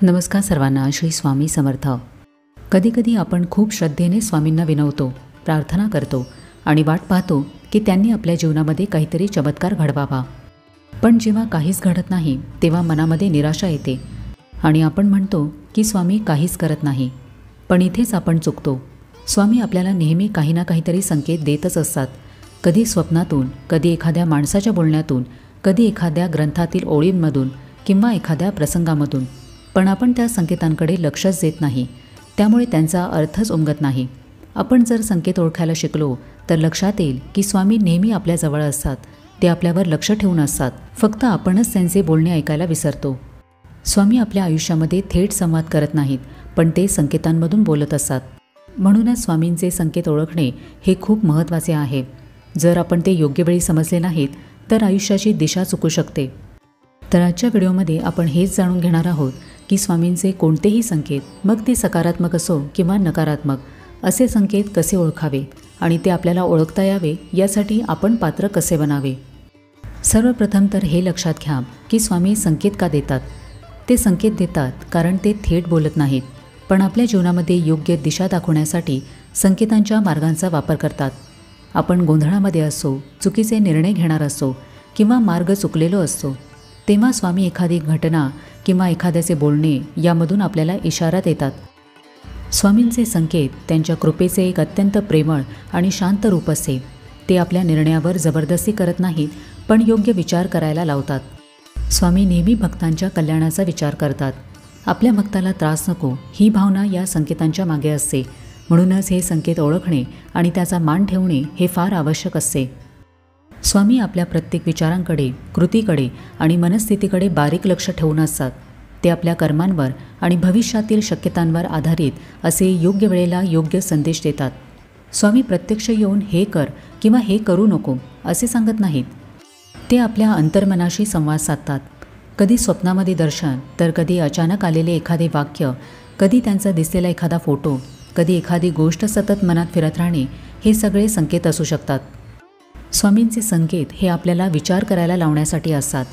नमस्कार सर्वांना. श्री स्वामी समर्थ. कधीकधी आपण खूप श्रद्धेने स्वामींना विनवतो, प्रार्थना करतो आणि वाट पाहतो की त्यांनी आपल्या जीवनामध्ये काहीतरी चमत्कार घडवावा. पण जेव्हा काहीच घडत नाही तेव्हा मनामध्ये निराशा येते आणि आपण म्हणतो की स्वामी काहीच करत नाही. पण इथेच आपण चुकतो. स्वामी आपल्याला नेहमी काही ना काहीतरी संकेत देतच असतात. कधी स्वप्नातून, कधी एखाद्या माणसाच्या बोलण्यातून, कधी एखाद्या ग्रंथातील ओळींमधून किंवा एखाद्या प्रसंगामधून. पण आपण त्या संकेतांकडे लक्षच देत नाही, त्यामुळे त्यांचा अर्थच उमगत नाही. आपण जर संकेत ओळखायला शिकलो तर लक्षात येईल की स्वामी नेहमी आपल्याजवळ असतात. ते आपल्यावर लक्ष ठेवून असतात. फक्त आपणच त्यांचे बोलणे ऐकायला विसरतो. स्वामी आपल्या आयुष्यामध्ये थेट संवाद करत नाहीत, पण ते संकेतांमधून बोलत असतात. म्हणूनच स्वामींचे संकेत ओळखणे हे खूप महत्त्वाचे आहे. जर आपण ते योग्य वेळी समजले नाहीत तर आयुष्याची दिशा चुकू शकते. तर आजच्या व्हिडिओमध्ये आपण हेच जाणून घेणार आहोत की स्वामींचे कोणतेही संकेत, मग ते सकारात्मक असो किंवा नकारात्मक, असे संकेत कसे ओळखावे आणि ते आपल्याला ओळखता यावे यासाठी आपण पात्र कसे बनावे. सर्वप्रथम तर हे लक्षात घ्या की स्वामी संकेत का देतात. ते संकेत देतात कारण ते थेट बोलत नाहीत, पण आपल्या जीवनामध्ये योग्य दिशा दाखवण्यासाठी संकेतांच्या मार्गांचा वापर करतात. आपण गोंधळामध्ये असो, चुकीचे निर्णय घेणार असो किंवा मार्ग चुकलेलो असतो, तेव्हा स्वामी एखादी घटना किंवा एखाद्याचे बोलणे यामधून आपल्याला इशारा देतात. स्वामींचे संकेत त्यांच्या कृपेचे एक अत्यंत प्रेमळ आणि शांत रूप असते. ते आपल्या निर्णयावर जबरदस्ती करत नाहीत, पण योग्य विचार करायला लावतात. स्वामी नेहमी भक्तांच्या कल्याणाचा विचार करतात. आपल्या भक्ताला त्रास नको ही भावना या संकेतांच्या मागे असते. म्हणूनच हे संकेत ओळखणे आणि त्याचा मान ठेवणे हे फार आवश्यक असते. स्वामी आपल्या प्रत्येक विचारांकडे, कृतीकडे आणि मनस्थितीकडे बारीक लक्ष ठेवून असतात. ते आपल्या कर्मांवर आणि भविष्यातील शक्यतांवर आधारित असे योग्य वेळेला योग्य संदेश देतात. स्वामी प्रत्यक्ष येऊन हे कर किंवा हे करू नको असे सांगत नाहीत. ते आपल्या अंतर्मनाशी संवाद साधतात. कधी स्वप्नामध्ये दर्शन, तर कधी अचानक आलेले एखादे वाक्य, कधी त्यांचा दिसलेला एखादा फोटो, कधी एखादी गोष्ट सतत मनात फिरत राहणे, हे सगळे संकेत असू शकतात. स्वामींचे संकेत हे आपल्याला विचार करायला लावण्यासाठी असतात.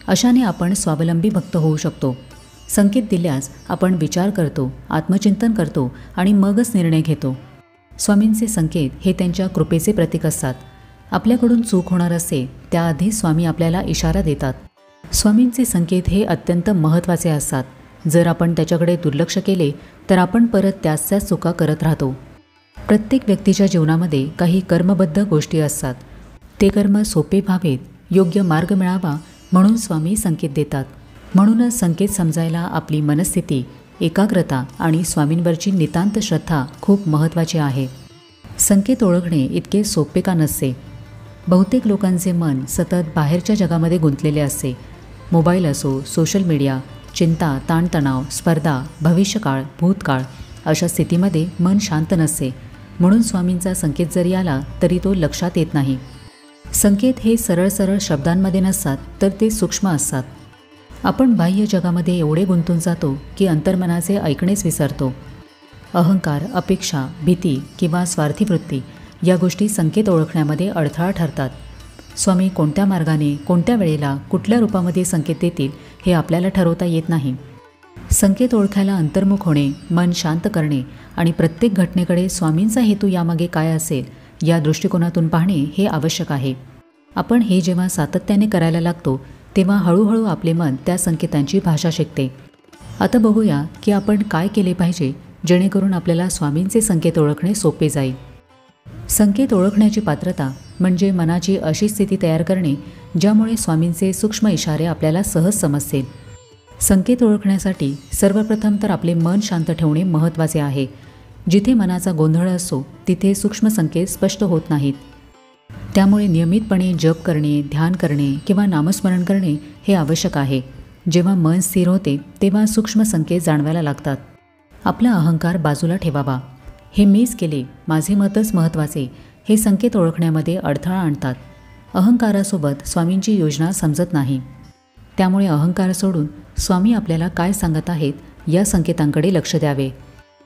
अशाने आपण स्वावलंबी भक्त होऊ शकतो. संकेत दिल्यास आपण विचार करतो, आत्मचिंतन करतो आणि मगच निर्णय घेतो. स्वामींचे संकेत हे त्यांच्या कृपेचे प्रतीक असतात. आपल्याकडून चूक होणार असते त्याआधी स्वामी आपल्याला इशारा देतात. स्वामींचे संकेत हे अत्यंत महत्त्वाचे असतात. जर आपण त्याच्याकडे दुर्लक्ष केले तर आपण परत त्याच चुका करत राहतो. प्रत्येक व्यक्तीच्या जीवनामध्ये काही कर्मबद्ध गोष्टी असतात. ते कर्म सोपे व्हावेत, योग्य मार्ग मिळावा म्हणून स्वामी संकेत देतात. म्हणूनच संकेत समजायला आपली मनस्थिती, एकाग्रता आणि स्वामींवरची नितांत श्रद्धा खूप महत्त्वाची आहे. संकेत ओळखणे इतके सोपे का नसते. बहुतेक लोकांचे मन सतत बाहेरच्या जगामध्ये गुंतलेले असते. मोबाईल असो, सोशल मीडिया, चिंता, ताणतणाव, स्पर्धा, भविष्यकाळ, भूतकाळ, अशा स्थितीमध्ये मन शांत नसते. म्हणून स्वामींचा संकेत जरी आला तरी तो लक्षात येत नाही. संकेत हे सरळ सरळ शब्दांमध्ये नसतात, तर ते सूक्ष्म असतात. आपण बाह्य जगामध्ये एवढे गुंतून जातो की अंतर्मनाचे ऐकणेच विसरतो. अहंकार, अपेक्षा, भीती किंवा स्वार्थी वृत्ती या गोष्टी संकेत ओळखण्यामध्ये अडथळा ठरतात. स्वामी कोणत्या मार्गाने, कोणत्या वेळेला, कुठल्या रूपामध्ये संकेत देतील हे आपल्याला ठरवता येत नाही. संकेत ओळखायला अंतर्मुख होणे, मन शांत करणे आणि प्रत्येक घटनेकडे स्वामींचा हेतू यामागे काय असेल या दृष्टिकोनातून पाहणे हे आवश्यक आहे. आपण हे जेव्हा सातत्याने करायला लागतो तेव्हा हळूहळू आपले मन त्या संकेतांची भाषा शिकते. आता बघूया की आपण काय केले पाहिजे जेणेकरून आपल्याला स्वामींचे संकेत ओळखणे सोपे जाईल. संकेत ओळखण्याची पात्रता म्हणजे मनाची अशी स्थिती तयार करणे ज्यामुळे स्वामींचे सूक्ष्म इशारे आपल्याला सहज समजतील. संकेत ओळखण्यासाठी सर्वप्रथम तर आपले मन शांत ठेवणे महत्त्वाचे आहे. जिथे मनाचा गोंधळ असतो तिथे सूक्ष्म संकेत स्पष्ट होत नाहीत. त्यामुळे नियमितपणे जप करणे, ध्यान करणे किंवा नामस्मरण करणे हे आवश्यक आहे. जेव्हा मन स्थिर होते तेव्हा सूक्ष्म संकेत जाणवायला लागतात. आपला अहंकार बाजूला ठेवावा. हे मीच केले, माझे मतच महत्त्वाचे, हे संकेत ओळखण्यामध्ये अडथळा आणतात. अहंकारासोबत स्वामींची योजना समजत नाही. त्यामुळे अहंकार सोडून स्वामी आपल्याला काय सांगत आहेत या संकेतांकडे लक्ष द्यावे.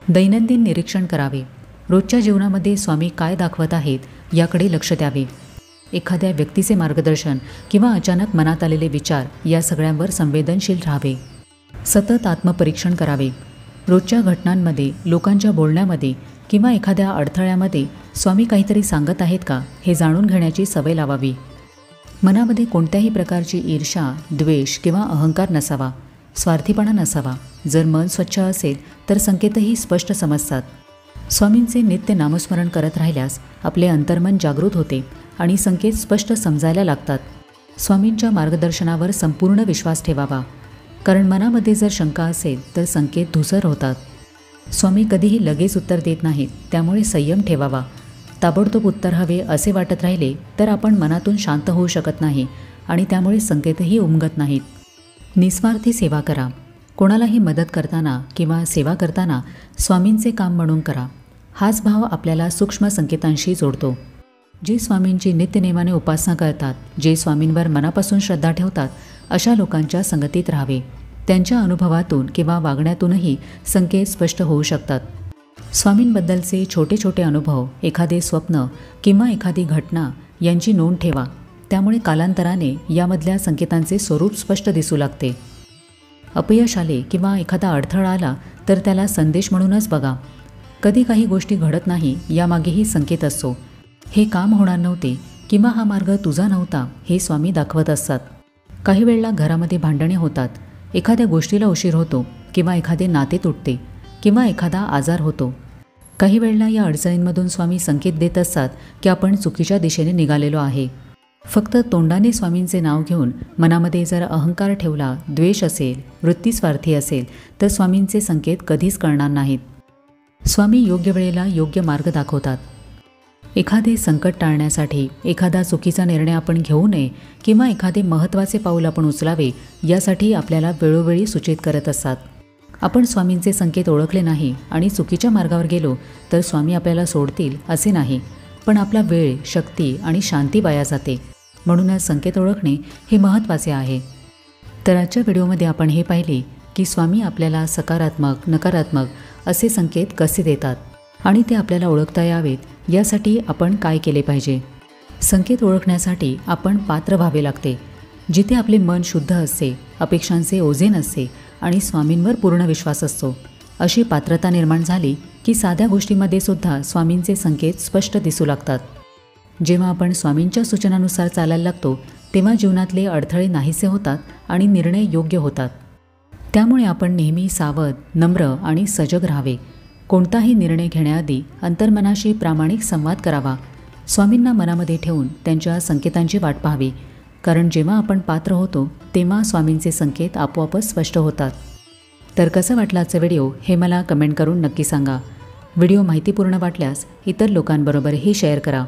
दैनंदिन निरीक्षण करावे. रोजच्या जीवनामध्ये स्वामी काय दाखवत आहेत याकडे लक्ष द्यावे. एखाद्या व्यक्तीचे मार्गदर्शन किंवा अचानक मनात आलेले विचार या सगळ्यांवर संवेदनशील राहावे. सतत आत्मपरीक्षण करावे. रोजच्या घटनांमध्ये, लोकांच्या बोलण्यामध्ये किंवा एखाद्या अडथळ्यामध्ये स्वामी काहीतरी सांगत आहेत का हे जाणून घेण्याची सवय लावावी. मनामध्ये कोणत्याही प्रकारची ईर्ष्या, द्वेष किंवा अहंकार नसावा. स्वार्थीपणा नसावा. जर मन स्वच्छ असेल तर संकेतही स्पष्ट समजतात. स्वामींचे नित्य नामस्मरण करत राहिल्यास आपले अंतर्मन जागृत होते आणि संकेत स्पष्ट समजायला लागतात. स्वामींच्या मार्गदर्शनावर संपूर्ण विश्वास ठेवावा, कारण मनामध्ये जर शंका असेल तर संकेत धूसर होतात. स्वामी कधीही लगेच उत्तर देत नाहीत, त्यामुळे संयम ठेवावा. ताबडतोब उत्तर हवे असे वाटत राहिले तर आपण मनातून शांत होऊ शकत नाही आणि त्यामुळे संकेतही उमगत नाहीत. निस्वार्थी सेवा करा. कोणालाही मदत करताना किंवा सेवा करताना स्वामींचे काम म्हणून करा. हाच भाव आपल्याला सूक्ष्म संकेतांशी जोडतो. जे स्वामींची नित्यनेमाने उपासना करतात, जे स्वामींवर मनापासून श्रद्धा ठेवतात, अशा लोकांच्या संगतीत राहावे. त्यांच्या अनुभवातून किंवा वागण्यातूनही संकेत स्पष्ट होऊ शकतात. स्वामींबद्दलचे छोटे छोटे अनुभव, एखादे स्वप्न किंवा एखादी घटना यांची नोंद ठेवा. त्यामुळे कालांतराने यामधल्या संकेतांचे स्वरूप स्पष्ट दिसू लागते. अपयश आले किंवा एखादा अडथळा आला तर त्याला संदेश म्हणूनच बघा. कधी काही गोष्टी घडत नाही यामागेही संकेत असतो. हे काम होणार नव्हते किंवा हा मार्ग तुझा नव्हता हे स्वामी दाखवत असतात. काही वेळेला घरामध्ये भांडणे होतात, एखाद्या गोष्टीला उशीर होतो किंवा एखादे नाते तुटते किंवा एखादा आजार होतो. काही वेळेला या अडचणींमधून स्वामी संकेत देत असतात की आपण चुकीच्या दिशेने निघालेलो आहे. फक्त तोंडाने स्वामींचे नाव घेऊन मनामध्ये जर अहंकार ठेवला, द्वेष असेल, वृत्तीस्वार्थी असेल तर स्वामींचे संकेत कधीच कळणार नाहीत. स्वामी योग्य वेळेला योग्य मार्ग दाखवतात. एखादे संकट टाळण्यासाठी एखादा चुकीचा निर्णय आपण घेऊ नये किंवा एखादे महत्त्वाचे पाऊल आपण उचलावे यासाठी आपल्याला वेळोवेळी सूचित करत असतात. आपण स्वामींचे संकेत ओळखले नाही आणि चुकीच्या मार्गावर गेलो तर स्वामी आपल्याला सोडतील असे नाही, पण आपला वेळ, शक्ती आणि शांती वाया जाते. म्हणूनच संकेत ओळखणे हे महत्त्वाचे आहे. तर आजच्या व्हिडिओमध्ये आपण हे पाहिले की स्वामी आपल्याला सकारात्मक, नकारात्मक असे संकेत कसे देतात आणि ते आपल्याला ओळखता यावेत यासाठी आपण काय केले पाहिजे. संकेत ओळखण्यासाठी आपण पात्र व्हावे लागते. जिथे आपले मन शुद्ध असते, अपेक्षांचे ओझे नसते आणि स्वामींवर पूर्ण विश्वास असतो, अशी पात्रता निर्माण झाली की साध्या गोष्टीमध्ये सुद्धा स्वामींचे संकेत स्पष्ट दिसू लागतात. जेव्हा आपण स्वामींच्या सूचनानुसार चालायला लागतो तेव्हा जीवनातले अडथळे नाहीसे होतात आणि निर्णय योग्य होतात. त्यामुळे आपण नेहमी सावध, नम्र आणि सजग राहावे. कोणताही निर्णय घेण्याआधी अंतर्मनाशी प्रामाणिक संवाद करावा. स्वामींना मनामध्ये ठेवून त्यांच्या संकेतांची वाट पाहावी, कारण जेव्हा आपण पात्र होतो तेव्हा स्वामींचे संकेत आपोआपच स्पष्ट होतात. तर कसं वाटलं आजचा व्हिडिओ हे मला कमेंट करून नक्की सांगा. व्हिडिओ माहितीपूर्ण वाटल्यास इतर लोकांबरोबरही शेअर करा.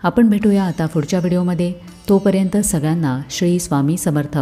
आपण भेटूया आता पुढच्या व्हिडिओमध्ये. तोपर्यंत सगळ्यांना श्री स्वामी समर्थ.